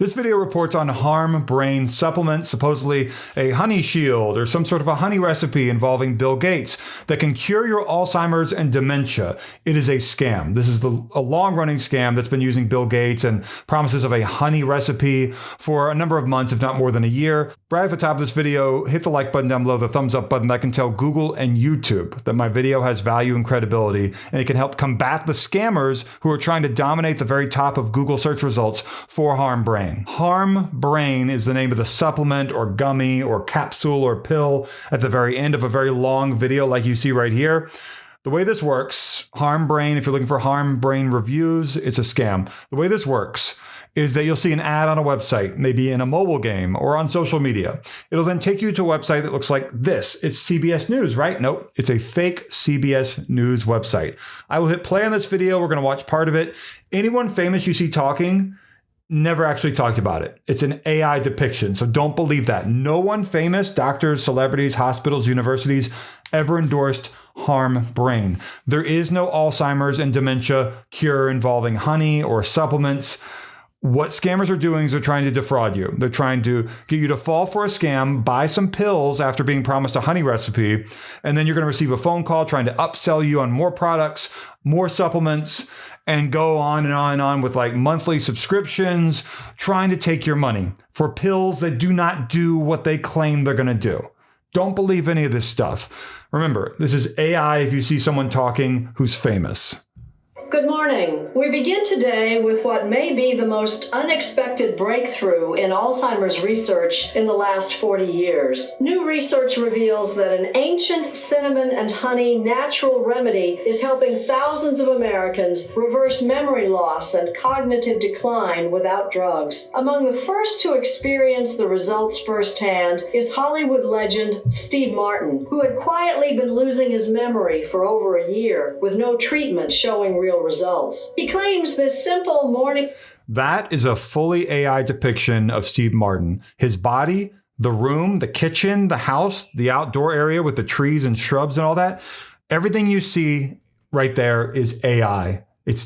This video reports on Harm Brain supplements, supposedly a honey shield or some sort of a honey recipe involving Bill Gates that can cure your Alzheimer's and dementia. It is a scam. This is a long-running scam that's been using Bill Gates and promises of a honey recipe for a number of months, if not more than a year. Right at the top of this video, hit the like button down below, the thumbs up button. That can tell Google and YouTube that my video has value and credibility, and it can help combat the scammers who are trying to dominate the very top of Google search results for Harm Brain. Harm Brain is the name of the supplement or gummy or capsule or pill at the very end of a very long video like you see right here. The way this works, Harm Brain, if you're looking for Harm Brain reviews, it's a scam. The way this works is that you'll see an ad on a website, maybe in a mobile game or on social media. It'll then take you to a website that looks like this. It's CBS News, right? Nope, it's a fake CBS News website. I will hit play on this video. We're gonna watch part of it. Anyone famous you see talking never actually talked about it. It's an AI depiction, so don't believe that. No one famous, doctors, celebrities, hospitals, universities, ever endorsed Harm Brain. There is no Alzheimer's and dementia cure involving honey or supplements. What scammers are doing is they're trying to defraud you. They're trying to get you to fall for a scam, buy some pills after being promised a honey recipe, and then you're going to receive a phone call trying to upsell you on more products, more supplements, and go on and on and on with like monthly subscriptions, trying to take your money for pills that do not do what they claim they're going to do. Don't believe any of this stuff. Remember, this is AI if you see someone talking who's famous. Good morning. We begin today with what may be the most unexpected breakthrough in Alzheimer's research in the last 40 years. New research reveals that an ancient cinnamon and honey natural remedy is helping thousands of Americans reverse memory loss and cognitive decline without drugs. Among the first to experience the results firsthand is Hollywood legend Steve Martin, who had quietly been losing his memory for over a year with no treatment showing real results. He claims this simple morning. That is a fully AI depiction of Steve Martin. His body, the room, the kitchen, the house, the outdoor area with the trees and shrubs and all that. Everything you see right there is AI.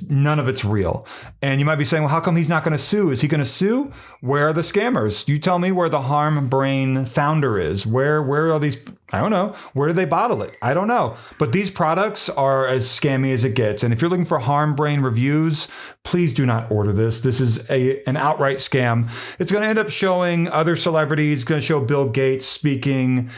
None of it's real. And you might be saying, well, how come he's not going to sue? Is he going to sue? Where are the scammers? You tell me where the Harm Brain founder is. Where are these? I don't know. Where do they bottle it? I don't know. But these products are as scammy as it gets. And if you're looking for Harm Brain reviews, please do not order this. This is an outright scam. It's going to end up showing other celebrities. It's going to show Bill Gates speaking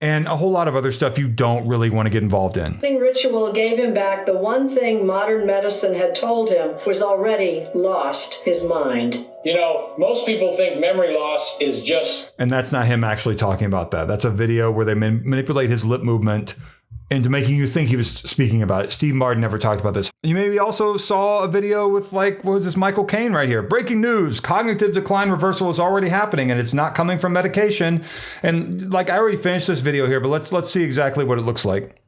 and a whole lot of other stuff you don't really want to get involved in. Ritual gave him back the one thing modern medicine had told him was already lost, his mind. You know, most people think memory loss is just... And that's not him actually talking about that. That's a video where they manipulate his lip movement into making you think he was speaking about it. Steve Martin never talked about this. You maybe also saw a video with what was this, Michael Caine right here. Breaking news, cognitive decline reversal is already happening and it's not coming from medication. And I already finished this video here, but let's see exactly what it looks like.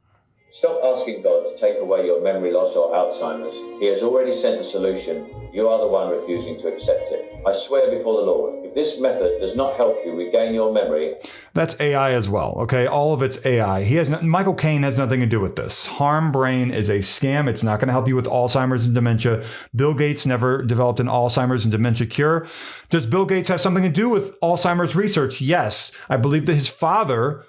Stop asking God to take away your memory loss or Alzheimer's. He has already sent a solution. You are the one refusing to accept it. I swear before the Lord, if this method does not help you regain your memory... That's AI as well, okay? All of it's AI. Michael Caine has nothing to do with this. Harm Brain is a scam. It's not going to help you with Alzheimer's and dementia. Bill Gates never developed an Alzheimer's and dementia cure. Does Bill Gates have something to do with Alzheimer's research? Yes. I believe that his father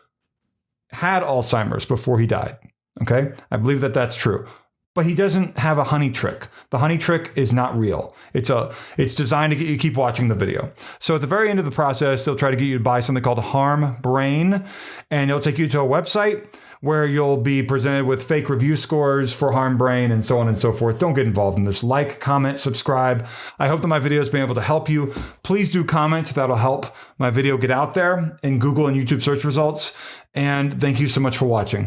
had Alzheimer's before he died. Okay, I believe that that's true, but he doesn't have a honey trick. The honey trick is not real. It's designed to get you to keep watching the video. So at the very end of the process, they'll try to get you to buy something called Harm Brain, and it'll take you to a website where you'll be presented with fake review scores for Harm Brain and so on and so forth. Don't get involved in this. Like, comment, subscribe. I hope that my video has been able to help you. Please do comment. That'll help my video get out there in Google and YouTube search results. And thank you so much for watching.